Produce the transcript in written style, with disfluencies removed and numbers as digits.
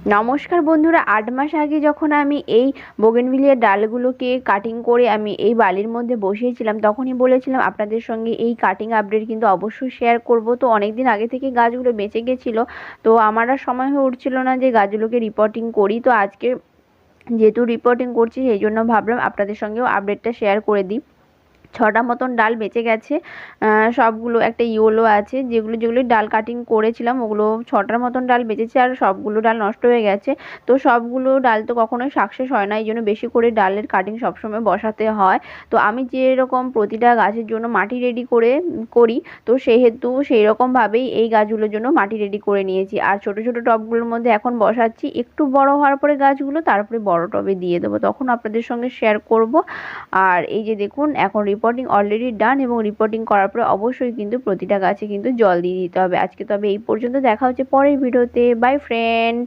নমস্কার বন্ধুরা, ৮ মাস আগে যখন আমি এই বোগেনভিলিয়ার ডালগুলোকে কাটিং করে আমি এই বালির মধ্যে বসিয়েছিলাম, তখনই বলেছিলাম আপনাদের সঙ্গে এই কাটিং আপডেট কিন্তু অবশ্যই শেয়ার করব। তো অনেক দিন আগে থেকে গাছগুলো বেঁচে গেছিলো, তো আমার আর সময় হয়ে উঠছিল না যে গাছগুলোকে রিপোর্টিং করি। তো আজকে যেহেতু রিপোর্টিং করছি, সেই জন্য ভাবলাম আপনাদের সঙ্গেও আপডেটটা শেয়ার করে দিই। ৬টা মতন ডাল বেঁচে গেছে। সবগুলো একটা ইয়েলো আছে, যেগুলো যেগুলো ডাল কাটিং করেছিলাম ওগুলো ৬টার মতন ডাল বেঁচেছে, আর সবগুলো ডাল নষ্ট হয়ে গেছে। তো সবগুলো ডাল তো কখনোই সাকসেস হয় না, এই জন্য বেশি করে ডালের কাটিং সবসময় বসাতে হয়। তো আমি যেরকম প্রতিটা গাছের জন্য মাটি রেডি করে করি, তো সেহেতু সেই রকমভাবেই এই গাছগুলোর জন্য মাটি রেডি করে নিয়েছি। আর ছোটো ছোটো টবগুলোর মধ্যে এখন বসাচ্ছি, একটু বড় হওয়ার পরে গাছগুলো তারপরে বড় টবে দিয়ে দেবো, তখন আপনাদের সঙ্গে শেয়ার করব। আর এই যে দেখুন, এখন রিপোর্টিং অলরেডি ডান, এবং রিপোর্টিং করার পরে অবশ্যই কিন্তু প্রতিটা গাছে কিন্তু জল দিয়ে দিতে হবে। আজকে তবে এই পর্যন্ত, দেখা হচ্ছে পরের ভিডিওতে। By friend.